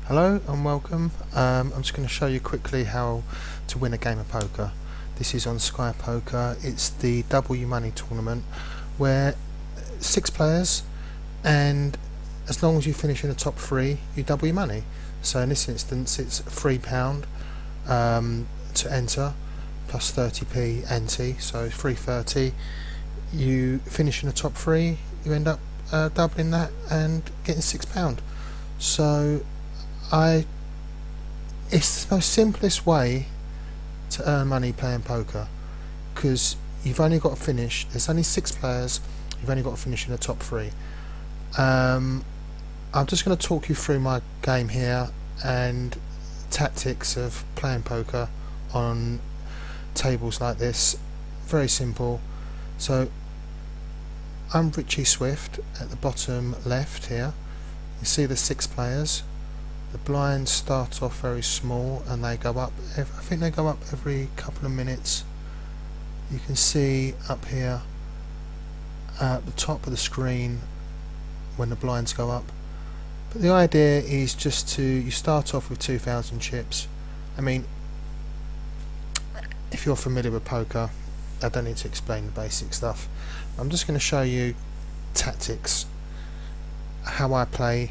Hello and welcome. I'm just going to show you quickly how to win a game of poker. This is on Sky Poker. It's the double your money tournament where 6 players, and as long as you finish in the top 3 you double your money. So in this instance it's £3 to enter plus 30p ante, so 330. You finish in the top 3, you end up doubling that and getting £6. So it's the most simplest way to earn money playing poker, because you've only got to finish. There's only 6 players. You've only got to finish in the top 3. I'm just going to talk you through my game here and tactics of playing poker on tables like this. Very simple. So I'm Richie Swift at the bottom left here. You see the 6 players. The blinds start off very small and they go up, I think they go up every couple of minutes. You can see up here at the top of the screen when the blinds go up. But the idea is just you start off with 2,000 chips. I mean, if you're familiar with poker, I don't need to explain the basic stuff. I'm just going to show you tactics, how I play.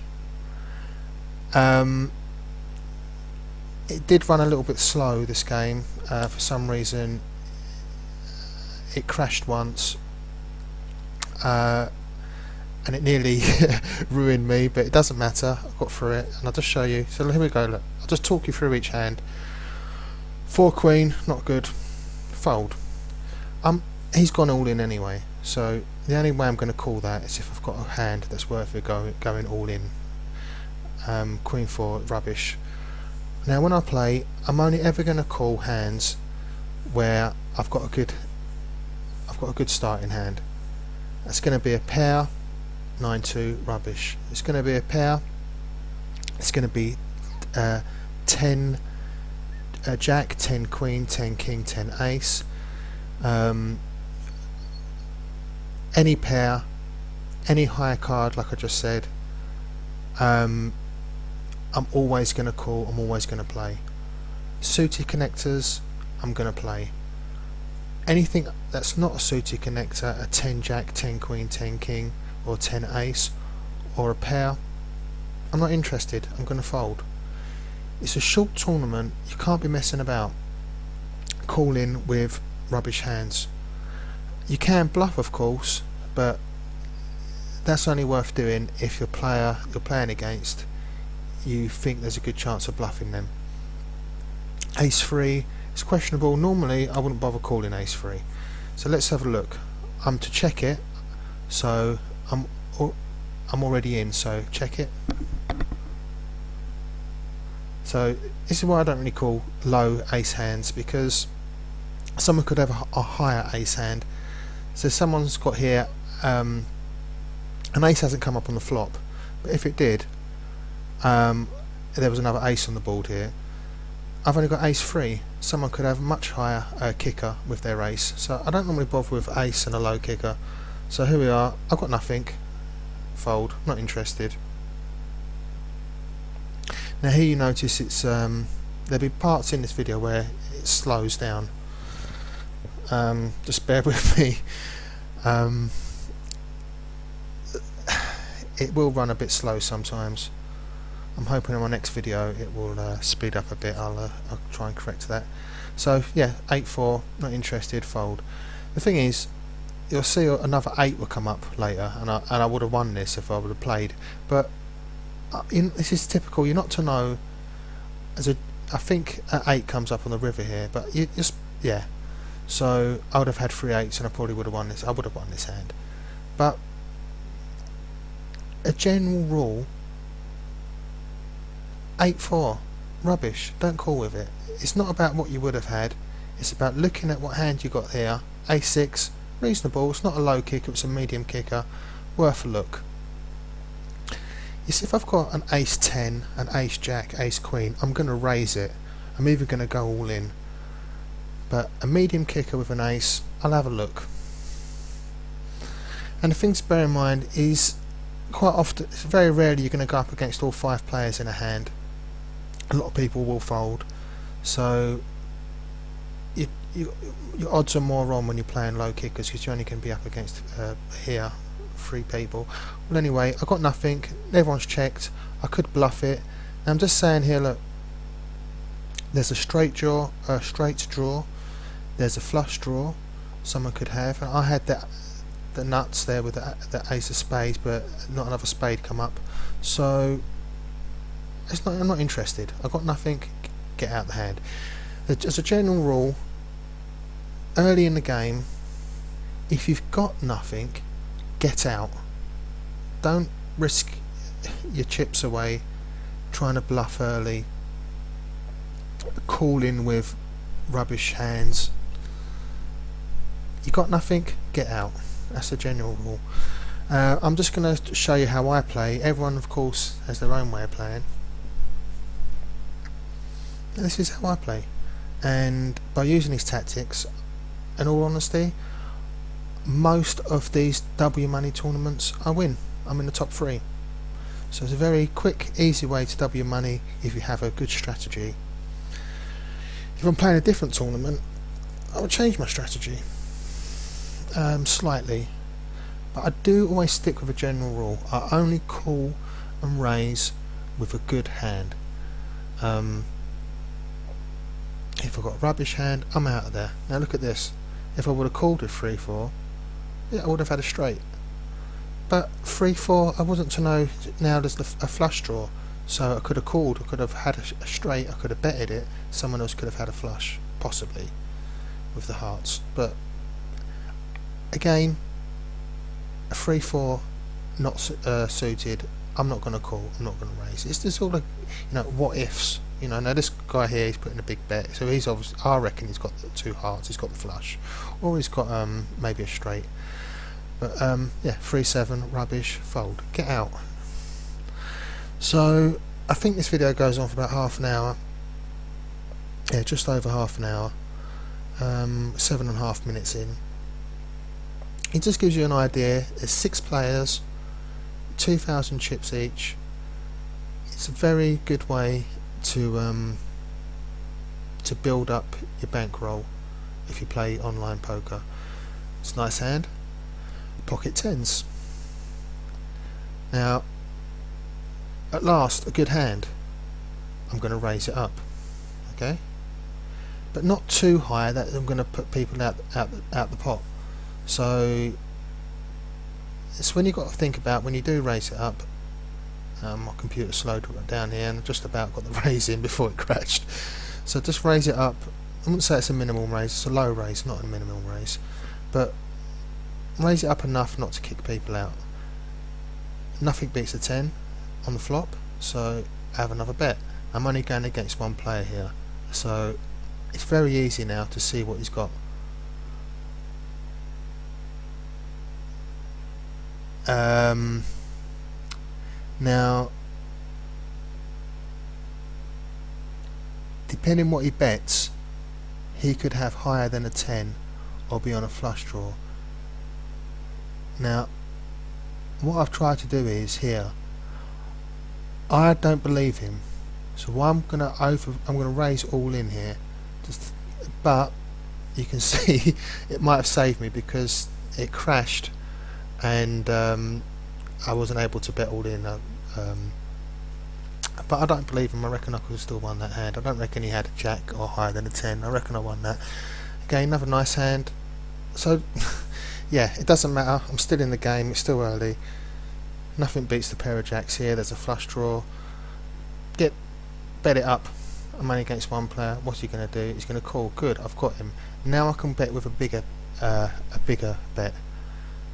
It did run a little bit slow, this game. For some reason it crashed once, and it nearly ruined me, but it doesn't matter. I got through it and I'll just show you. So here we go, look. I'll just talk you through each hand. 4 queen, not good. Fold. He's gone all in anyway, so the only way I'm going to call that is if I've got a hand that's worth it going all in. Queen 4, rubbish. Now when I play, I'm only ever going to call hands where I've got a good starting hand. That's going to be a pair, 9-2, rubbish. It's going to be a pair. It's going to be 10 jack, 10 queen, 10 king, 10 ace. Any pair, any higher card, like I just said. I'm always going to call, I'm always going to play. Suited connectors, I'm going to play. Anything that's not a suited connector, a 10 jack, 10 queen, 10 king, or 10 ace, or a pair, I'm not interested, I'm going to fold. It's a short tournament, you can't be messing about calling with rubbish hands. You can bluff, of course, but that's only worth doing if your player you're playing against, you think there's a good chance of bluffing them. Ace 3 is questionable. Normally I wouldn't bother calling ace 3. So let's have a look. I'm to check it, so I'm already in, so check it. So this is why I don't really call low ace hands, because someone could have a higher ace hand. So someone's got here an ace hasn't come up on the flop, but if it did, there was another ace on the board here. I've only got ace 3. Someone could have a much higher kicker with their ace, so I don't normally bother with ace and a low kicker. So here we are, I've got nothing. Fold, not interested. Now here you notice it's there'll be parts in this video where it slows down. Just bear with me. It will run a bit slow sometimes. I'm hoping in my next video it will speed up a bit. I'll try and correct that. So yeah, 8-4, not interested, fold. The thing is, you'll see another 8 will come up later, and I would have won this if I would have played. But this is typical. You're not to know. I think 8 comes up on the river here, but you just yeah. So I would have had 3 8s and I probably would have won this. I would have won this hand. But a general rule, 8-4, rubbish, don't call with it. It's not about what you would have had, it's about looking at what hand you got here. A6, reasonable, it's not a low kicker, it's a medium kicker, worth a look. You see, if I've got an ace 10, an ace jack, ace queen, I'm going to raise it. I'm either going to go all in. But a medium kicker with an ace, I'll have a look. And the thing to bear in mind is, quite often, it's very rarely you're going to go up against all 5 players in a hand. a lot of people will fold. So your odds are more on when you're playing low kickers, because you only can be up against here 3 people. Well, anyway, I got nothing. Everyone's checked. I could bluff it. And I'm just saying here, look, there's a straight draw, there's a flush draw someone could have, and I had the nuts there with the ace of spades, but not another spade come up. So I'm not interested. I got nothing. Get out the hand. As a general rule, early in the game, if you've got nothing, get out. Don't risk your chips away trying to bluff early, calling with rubbish hands. You got nothing, get out. That's the general rule. I'm just going to show you how I play. Everyone, of course, has their own way of playing. This is how I play, and by using these tactics, in all honesty, most of these W money tournaments I win. I'm in the top 3. So it's a very quick, easy way to W money if you have a good strategy. If I'm playing a different tournament, I would change my strategy slightly, but I do always stick with a general rule. I only call and raise with a good hand. If I've got a rubbish hand, I'm out of there. Now look at this. If I would have called with 3-4, yeah, I would have had a straight. But 3-4, I wasn't to know now there's a flush draw. So I could have called, I could have had a straight, I could have betted it. Someone else could have had a flush, possibly, with the hearts. But again, a 3-4 not suited, I'm not going to call, I'm not going to raise. It's just all the, what ifs. Now this guy here, he's putting a big bet, so he's obviously, I reckon he's got the 2 hearts, he's got the flush, or he's got maybe a straight. But yeah, 3-7, rubbish, fold, get out. So I think this video goes on for about half an hour. Yeah, just over half an hour. 7.5 minutes in. It just gives you an idea. There's 6 players, 2,000 chips each. It's a very good way to build up your bankroll if you play online poker. It's a nice hand. Pocket 10s. Now, at last, a good hand. I'm going to raise it up, okay? But not too high that I'm going to put people out the pot. So it's when you've got to think about when you do raise it up. My computer slowed down here and just about got the raise in before it crashed. So just raise it up. I wouldn't say it's a minimal raise, it's a low raise, not a minimal raise. But raise it up enough not to kick people out. Nothing beats a 10 on the flop, so have another bet. I'm only going against one player here, so it's very easy now to see what he's got. Now, depending what he bets, he could have higher than a 10 or be on a flush draw. Now, what I've tried to do is here, I don't believe him, so I'm gonna raise all in here, but you can see it might have saved me because it crashed and I wasn't able to bet all in. But I don't believe him. I reckon I could have still won that hand. I don't reckon he had a jack or higher than a 10. I reckon I won that. Again, another nice hand. So yeah, it doesn't matter. I'm still in the game. It's still early. Nothing beats the pair of jacks here. There's a flush draw. Bet it up. I'm only against one player. What's he going to do? He's going to call. Good, I've got him. Now I can bet with a bigger bet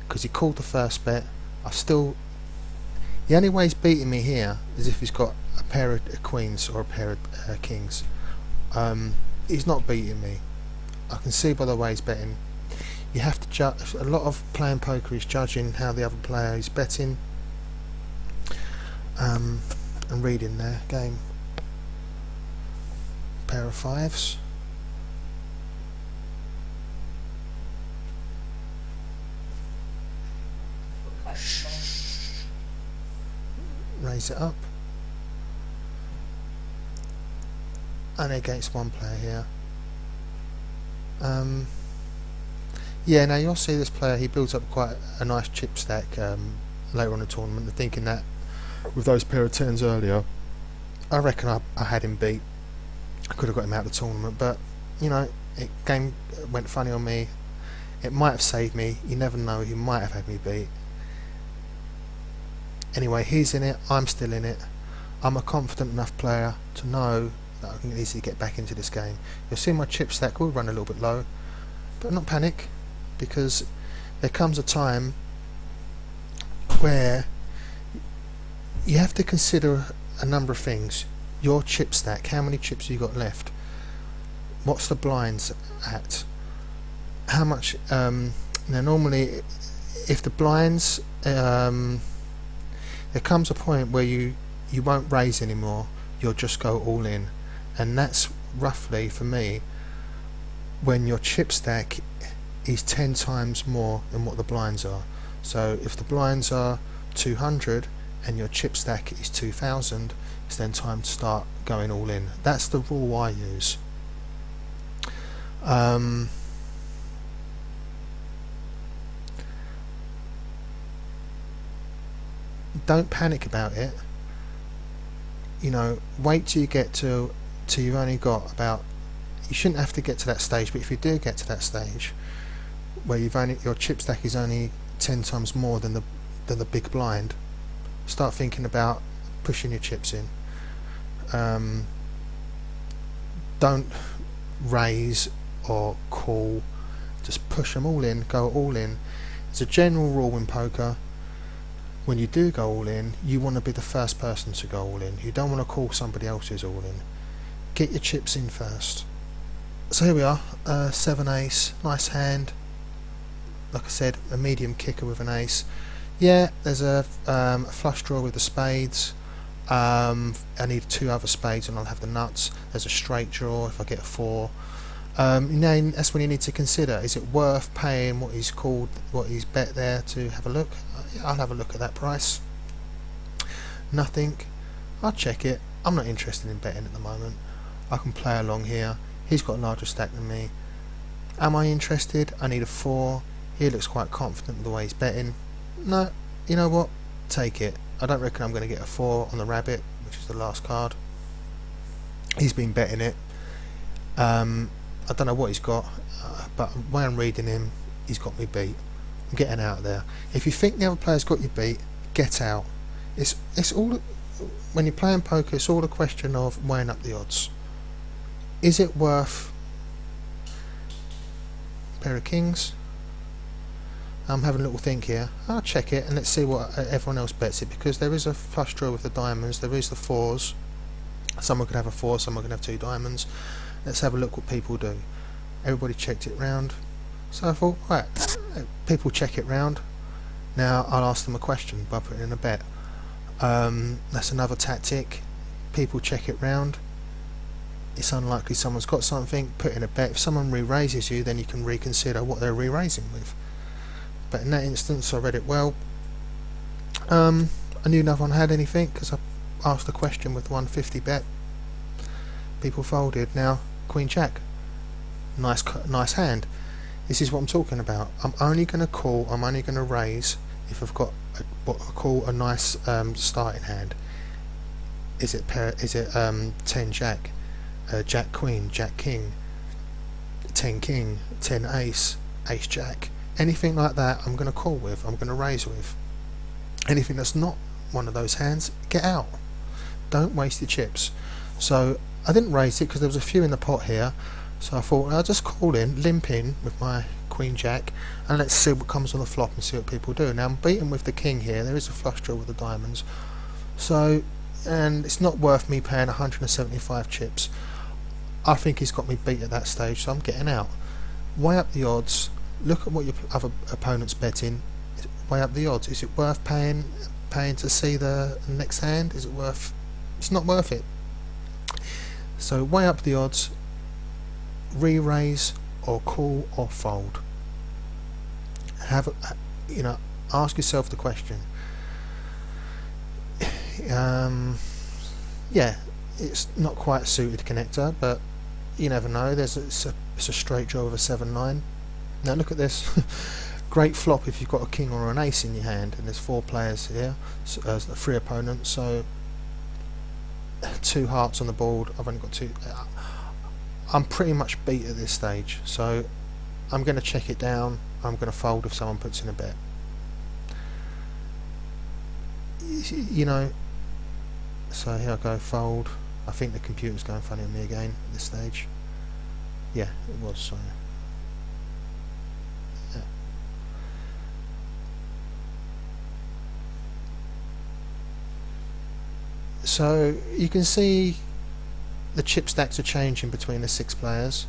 because he called the first bet. The only way he's beating me here is if he's got a pair of queens or a pair of kings. He's not beating me. I can see by the way he's betting. You have to judge. A lot of playing poker is judging how the other player is betting and reading their game. Pair of 5s. Raise it up. only against one player here. Yeah, now you'll see this player, he builds up quite a nice chip stack later on in the tournament, and thinking that with those pair of turns earlier, I reckon I had him beat. I could have got him out of the tournament, but you know, game went funny on me. It might have saved me, you never know, he might have had me beat. Anyway, he's in it, I'm still in it. I'm a confident enough player to know that I can easily get back into this game. You'll see my chip stack will run a little bit low, but not panic, because there comes a time where you have to consider a number of things. Your chip stack, how many chips you got left, what's the blinds at, how much. Now normally if the blinds, there comes a point where you won't raise anymore, you'll just go all in, and that's roughly for me when your chip stack is 10 times more than what the blinds are. So if the blinds are 200 and your chip stack is 2000, it's then time to start going all in. That's the rule I use. Don't panic about it. You know, wait till you get till you've only got about. You shouldn't have to get to that stage, but if you do get to that stage where your chip stack is only 10 times more than the big blind, start thinking about pushing your chips in. Don't raise or call, just push them all in, go all in. It's a general rule in poker. When you do go all in, you want to be the first person to go all in. You don't want to call somebody else's all in. Get your chips in first. So here we are, 7 ace, nice hand. Like I said, a medium kicker with an ace. Yeah, there's a flush draw with the spades. I need 2 other spades and I'll have the nuts. There's a straight draw if I get a 4. Now that's when you need to consider, is it worth paying what he's bet there to have a look? I'll have a look at that price. Nothing, I'll check it. I'm not interested in betting at the moment. I can play along here. He's got a larger stack than me. Am I interested? I need a 4. He looks quite confident with the way he's betting. No, you know what? Take it. I don't reckon I'm going to get a 4 on the rabbit, which is the last card. He's been betting it. I don't know what he's got, but the way I'm reading him, he's got me beat. I'm getting out of there. If you think the other player's got you beat, get out. It's all, when you're playing poker, it's all a question of weighing up the odds. Is it worth a pair of kings? I'm having a little think here. I'll check it and let's see what everyone else bets it, because there is a flush draw with the diamonds, there is the 4s. Someone could have a 4, someone could have 2 diamonds. Let's have a look what people do. Everybody checked it round. So I thought, right, people check it round. Now I'll ask them a question by putting in a bet. That's another tactic. People check it round. It's unlikely someone's got something, put in a bet. If someone re-raises you, then you can reconsider what they're re-raising with. But in that instance, I read it well. I knew no one had anything because I asked a question with 150 bet. People folded. Now Queen Jack, nice hand. This is what I'm talking about. I'm only going to call, I'm only going to raise if I've got what I call a nice starting hand. Is it 10 Jack, Jack Queen, Jack King, 10 King, 10 Ace, Ace Jack, anything like that I'm going to call with, I'm going to raise with. Anything that's not one of those hands, get out. Don't waste your chips. So I didn't raise it because there was a few in the pot here, so I thought I'll just call in, limp in with my Queen Jack, and let's see what comes on the flop and see what people do. Now I'm beaten with the king here, there is a flush draw with the diamonds, so, and it's not worth me paying 175 chips. I think he's got me beat at that stage, so I'm getting out. Weigh up the odds, look at what your other opponent's betting, weigh up the odds. Is it worth paying to see the next hand? Is it worth? It's not worth it. So weigh up the odds, re-raise or call or fold. Ask yourself the question. Yeah, it's not quite a suited connector, but you never know. It's a straight draw with a 7-9. Now look at this. Great flop if you've got a king or an ace in your hand, and there's 4 players here, so, 3 opponents, so 2 hearts on the board. I've only got 2. I'm pretty much beat at this stage, so I'm going to check it down. I'm going to fold if someone puts in a bet. You know, so here I go, fold. I think the computer's going funny on me again at this stage. Yeah, it was, sorry. Yeah. So you can see the chip stacks are changing between the 6 players,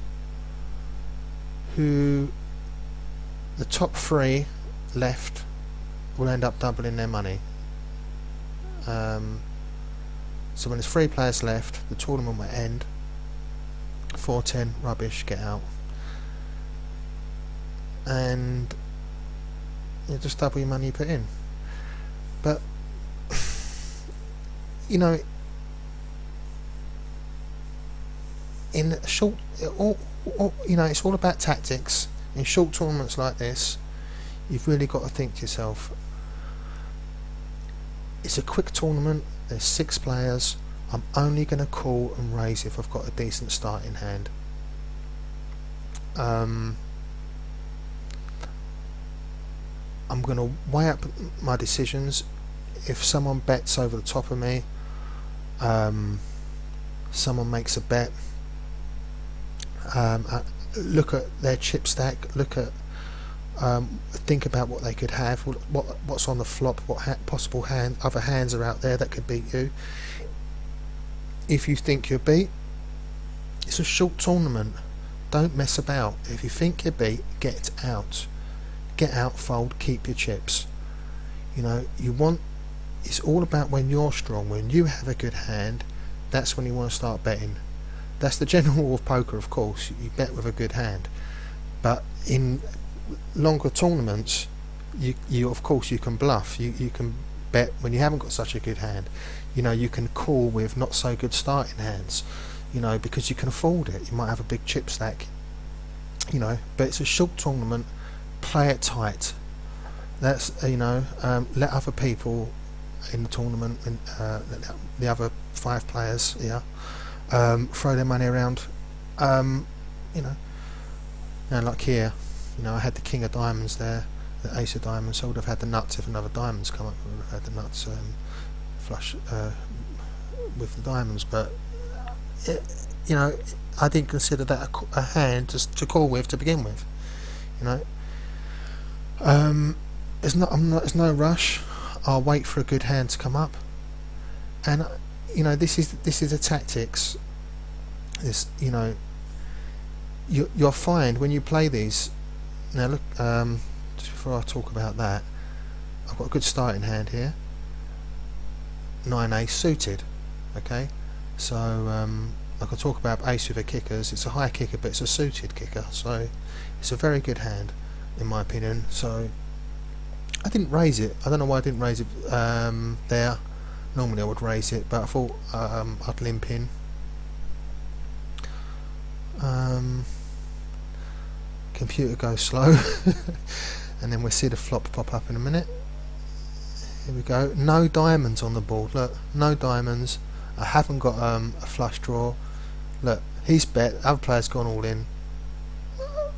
who the top 3 left will end up doubling their money. So when there's 3 players left, the tournament will end. 4-10, rubbish, get out. And you just double your money you put in. But you know, in short, you know, it's all about tactics. In short tournaments like this, you've really got to think to yourself, it's a quick tournament, there's 6 players, I'm only going to call and raise if I've got a decent start in hand. I'm going to weigh up my decisions. If someone bets over the top of me, someone makes a bet, look at their chip stack, think about what they could have, what's on the flop, what possible other hands are out there that could beat you. If you think you're beat, it's a short tournament, don't mess about. If you think you're beat, get out, fold, keep your chips. You know, it's all about when you're strong, when you have a good hand, that's when you want to start betting. That's the general rule of poker, of course, you bet with a good hand. But in longer tournaments, you of course you can bluff, you can bet when you haven't got such a good hand. You know, you can call with not so good starting hands, you know, because you can afford it. You might have a big chip stack, you know, but it's a short tournament, play it tight. That's, you know, let other people in the tournament, the other 5 players, throw their money around, you know. Now like here, you know, I had the king of diamonds there, the ace of diamonds, so I would have had the nuts if another diamonds come up. I would have had the nuts flush with the diamonds, but you know, I didn't consider that a hand to call with to begin with. You know, there's no rush. I'll wait for a good hand to come up, and you know, this is the tactics. This, you know, you'll find when you play these. Now look, just before I talk about that, I've got a good starting hand here. 9 ace suited. Okay, so I can talk about ace with a kickers. It's a high kicker, but it's a suited kicker, so it's a very good hand in my opinion. So I didn't raise it. I don't know why I didn't raise it there. Normally I would raise it, but I thought I'd limp in. Computer goes slow and then we'll see the flop pop up in a minute. Here we go. No diamonds on the board. Look, no diamonds. I haven't got a flush draw. Look, he's bet. Other player's gone all in.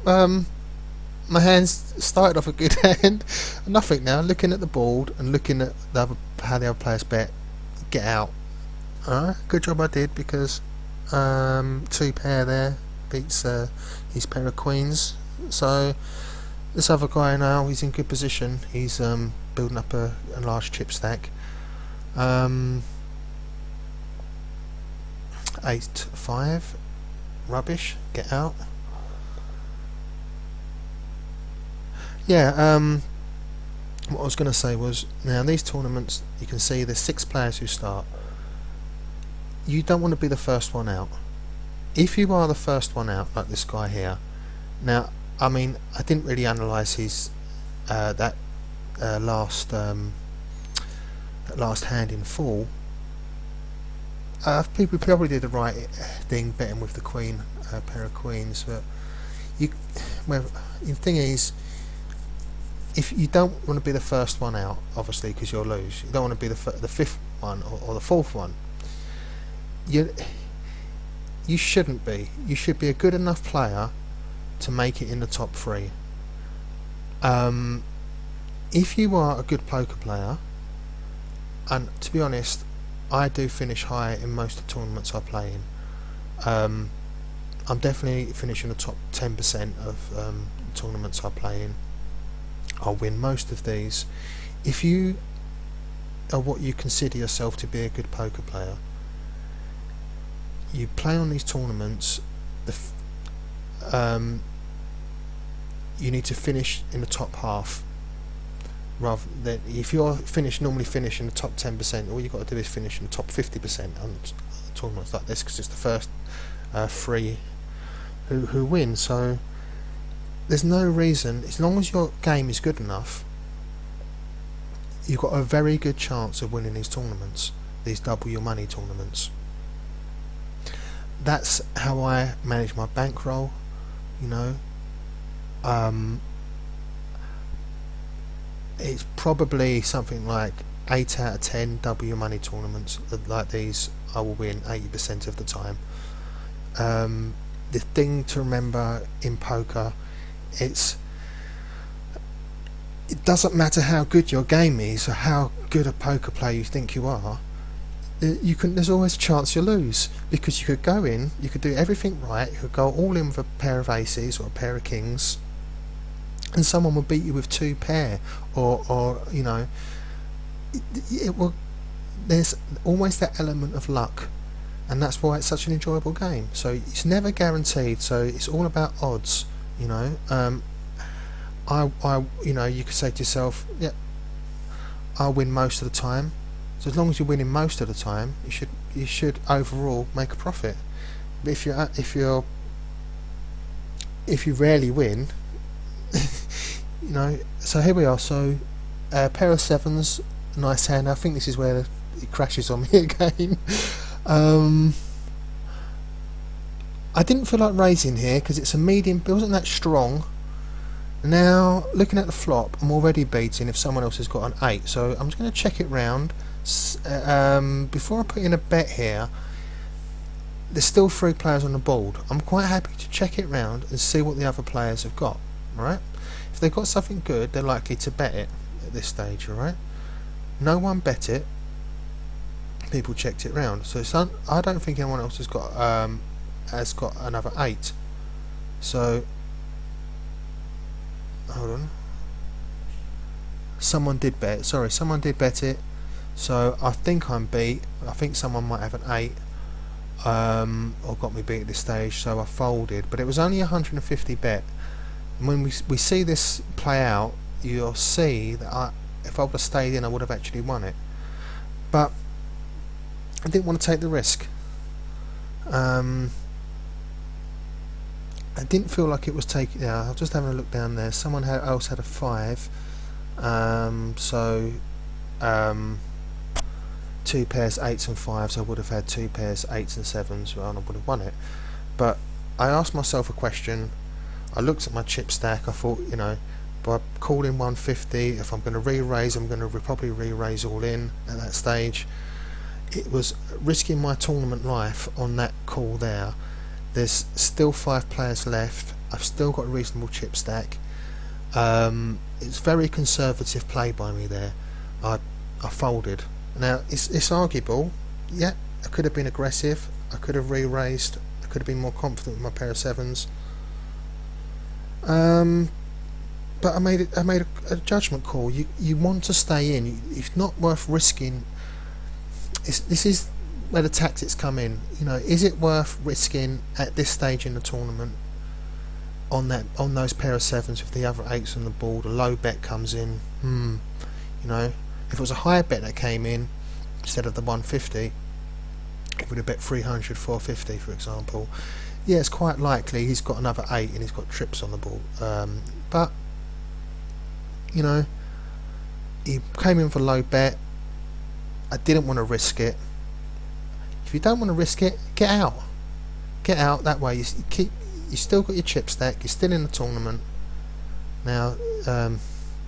My hands started off a good hand. Nothing now. Looking at the board and looking at how the other players bet. Get out. Alright, good job I did, because 2 pair there beats his pair of queens. So this other guy now, he's in good position. He's building up a large chip stack. 8-5, rubbish. Get out. Yeah. What I was going to say was, now these tournaments, you can see there's 6 players who start. You don't want to be the first one out. If you are the first one out, like this guy here, now, I mean, I didn't really analyse his that last hand in full, People probably did the right thing betting with the queen, pair of queens, but you, well, the thing is, if you don't want to be the first one out, obviously, because you'll lose. You don't want to be the fifth one or the fourth one. You shouldn't be. You should be a good enough player to make it in the top three. If you are a good poker player, and to be honest, I do finish high in most of the tournaments I play in. I'm definitely finishing the top 10% of tournaments I play in. I'll win most of these. If you are what you consider yourself to be a good poker player, you play on these tournaments, you need to finish in the top half, rather than if you're normally finish in the top 10%, all you've got to do is finish in the top 50% on tournaments like this, because it's the first three who win. So there's no reason, as long as your game is good enough, you've got a very good chance of winning these tournaments, these double your money tournaments. That's how I manage my bankroll, you know. It's probably something like 8 out of 10 double your money tournaments like these I will win 80% of the time. The thing to remember in poker, it doesn't matter how good your game is or how good a poker player you think you are. There's always a chance you lose, because you could go in, you could do everything right, you could go all in with a pair of aces or a pair of kings, and someone will beat you with two pair, or you know, it will. There's always that element of luck, and that's why it's such an enjoyable game. So it's never guaranteed. So it's all about odds, you know. You know, you could say to yourself, yeah, I'll win most of the time. So as long as you're winning most of the time, you should overall make a profit. But if you rarely win, you know. So here we are. So pair of sevens, nice hand. I think this is where it crashes on me again. I didn't feel like raising here because it's a medium. It wasn't that strong. Now looking at the flop, I'm already beating if someone else has got an 8. So I'm just going to check it round. Before I put in a bet here, there's still 3 players on the board. I'm quite happy to check it round and see what the other players have got. Right? If they've got something good, they're likely to bet it at this stage. Alright? No one bet it. People checked it round. So I don't think anyone else has got another 8. So hold on. Someone did bet. Sorry, someone did bet it. So I think I'm beat. I think someone might have an 8, or got me beat at this stage. So I folded, but it was only 150 bet. And when we see this play out, you'll see that if I would have stayed in, I would have actually won it. But I didn't want to take the risk. I didn't feel like it was taking. Yeah, I was just having a look down there. Someone else had a 5. So 2 pairs 8s and 5s. I would have had 2 pairs 8s and 7s, and I would have won it. But I asked myself a question. I looked at my chip stack. I thought, you know, by calling 150, if I'm going to re-raise, I'm going to probably re-raise all in at that stage. It was risking my tournament life on that call there. There's still 5 players left. I've still got a reasonable chip stack. It's very conservative play by me there. I folded. Now it's arguable. Yeah, I could have been aggressive. I could have re-raised. I could have been more confident with my pair of 7s. But I made a judgment call. You want to stay in. It's not worth risking. This is where the tactics come in. You know, is it worth risking at this stage in the tournament on those pair of 7s with the other 8s on the board? A low bet comes in. You know, if it was a higher bet that came in instead of the 150, it would have bet 300, 450, for example. Yeah, it's quite likely he's got another 8 and he's got trips on the board. But you know, he came in for low bet. I didn't want to risk it. If you don't want to risk it, get out. Get out. That way you still got your chip stack. You're still in the tournament. Now,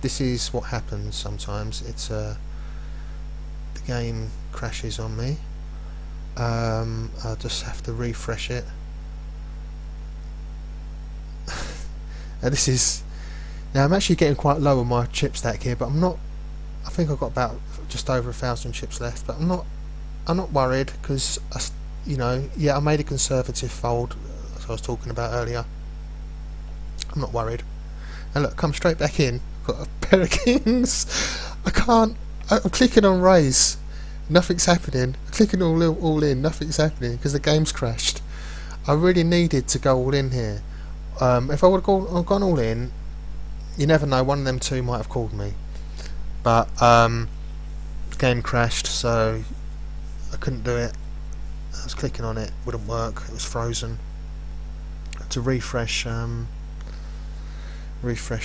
this is what happens sometimes. It's the game crashes on me. I'll just have to refresh it. This is now I'm actually getting quite low on my chip stack here, but I'm not. I think I've got about just over 1,000 chips left, but I'm not worried because I made a conservative fold as I was talking about earlier. I'm not worried. And look, come straight back in. Got a pair of kings. I'm clicking on raise. Nothing's happening. Clicking all in. Nothing's happening because the game's crashed. I really needed to go all in here. If I would have gone all in, you never know. One of them two might have called me. But the game crashed, so I couldn't do it. I was clicking on it, wouldn't work. It was frozen. I had to refresh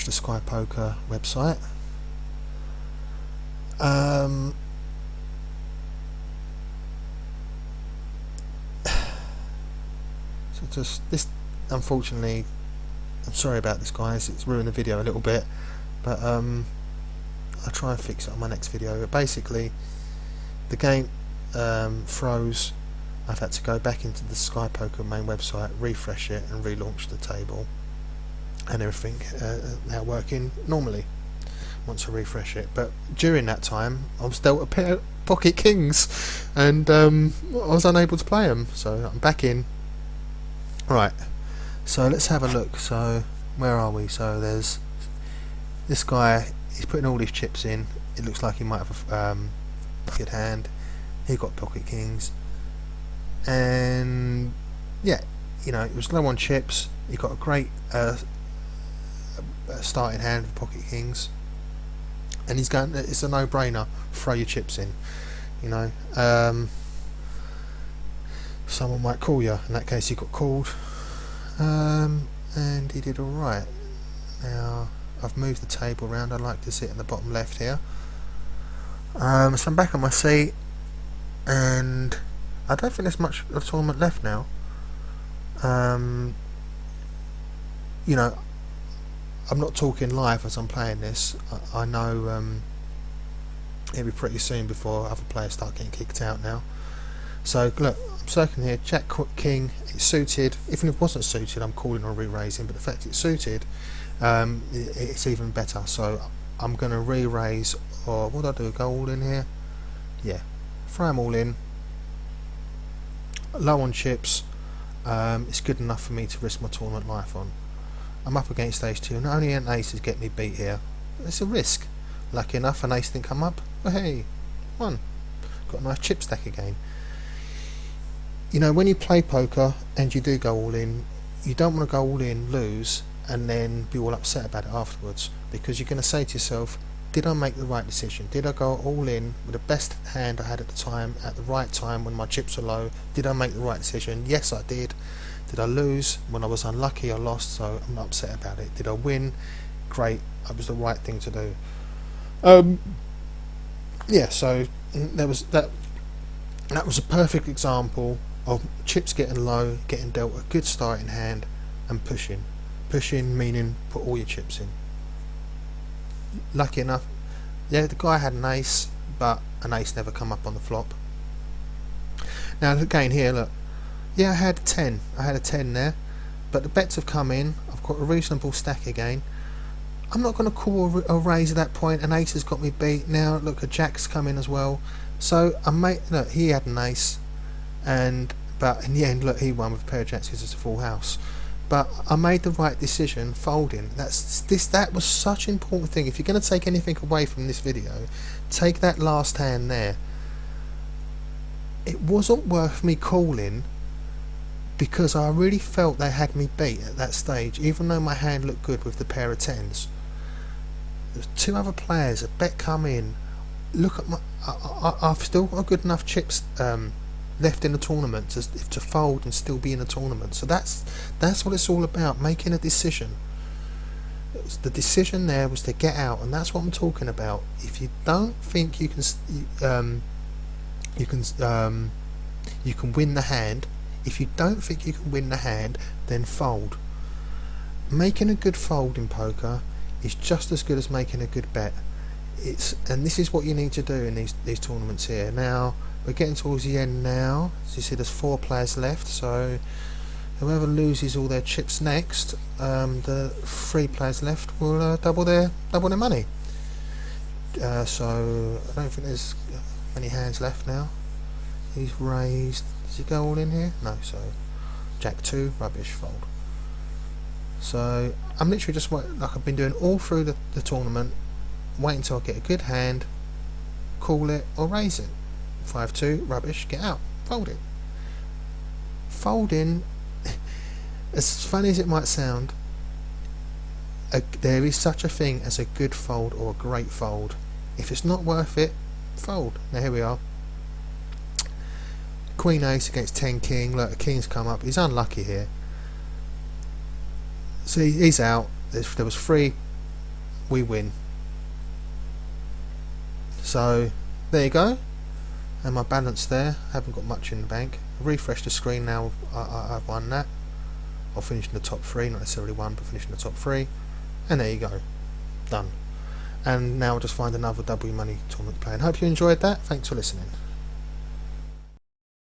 the Sky Poker website. So just this, unfortunately, I'm sorry about this, guys. It's ruined the video a little bit, but I'll try and fix it on my next video. But basically, the game froze. I've had to go back into the Sky Poker main website, refresh it, and relaunch the table, and everything now working normally once I refresh it. But during that time, I was dealt a pair of pocket kings, and I was unable to play them. So I'm back in. Right. So let's have a look. So where are we? So there's this guy. He's putting all his chips in. It looks like he might have a good hand. He got pocket kings, and yeah, it was low on chips. He got a great starting hand with pocket kings, and he's going. It's a no-brainer. Throw your chips in. Someone might call you. In that case, he got called, and he did all right. Now I've moved the table around. I like to sit in the bottom left here. So I'm back on my seat, and I don't think there's much of the tournament left now. I'm not talking live as I'm playing this. I know it'll be pretty soon before other players start getting kicked out now. So look, I'm circling here. Jack King. It's suited. Even if it wasn't suited, I'm calling on re-raising. But the fact it's suited, it's even better. So I'm going to re-raise, or what do I do? Go all in here? Yeah, throw them all in. Low on chips. It's good enough for me to risk my tournament life on. I'm up against ace 2. Not only an ace is getting me beat here, it's a risk. Lucky enough, an ace didn't come up. Oh, hey, won. Got a nice chip stack again. When you play poker and you do go all in, you don't want to go all in, lose, and then be all upset about it afterwards, because you're going to say to yourself, did I make the right decision? Did I go all in with the best hand I had at the time, at the right time when my chips were low? Did I make the right decision? Yes, I did. Did I lose? When I was unlucky, I lost, so I'm not upset about it. Did I win? Great, that was the right thing to do. Yeah, so that was a perfect example of chips getting low, getting dealt a good starting hand, and pushing. Pushing meaning put all your chips in. Lucky enough, yeah, the guy had an ace, but an ace never come up on the flop. Now again here, look, yeah, I had a 10. I had a 10 there, but the bets have come in. I've got a reasonable stack again. I'm not going to call a raise at that point. An ace has got me beat. Now look, a jack's come in as well. So look, he had an ace, but in the end, look, he won with a pair of jacks because it's a full house. But I made the right decision folding. That was such an important thing. If you're going to take anything away from this video, take that last hand there. It wasn't worth me calling, because I really felt they had me beat at that stage, even though my hand looked good with the pair of 10s. There's two other players, a bet come in. Look at my, I've still got good enough chips left in the tournament to fold and still be in the tournament. So that's what it's all about, making a decision. The decision there was to get out, and that's what I'm talking about. If you don't think you can You can win the hand. If you don't think you can win the hand, then fold. Making a good fold in poker is just as good as making a good bet. And this is what you need to do in these tournaments here. Now we're getting towards the end now. As you see, there's 4 players left, so whoever loses all their chips next, the 3 players left will double their money. So I don't think there's many hands left now. He's raised. Does he go all in here? No. So Jack 2, rubbish, fold. So I'm literally just like I've been doing all through the tournament, waiting until I get a good hand, call it or raise it. 5-2, rubbish, get out, fold it. Folding, as funny as it might sound, there is such a thing as a good fold or a great fold. If it's not worth it, fold. Now here we are. Queen ace against 10 king. Look, the king's come up. He's unlucky here. See, he's out. There was 3. We win. So there you go. And my balance there. Haven't got much in the bank. Refresh the screen now. I've won that. I'll finish in the top 3. Not necessarily won, but finish in the top 3. And there you go. Done. And now I'll just find another double money tournament to play. And hope you enjoyed that. Thanks for listening.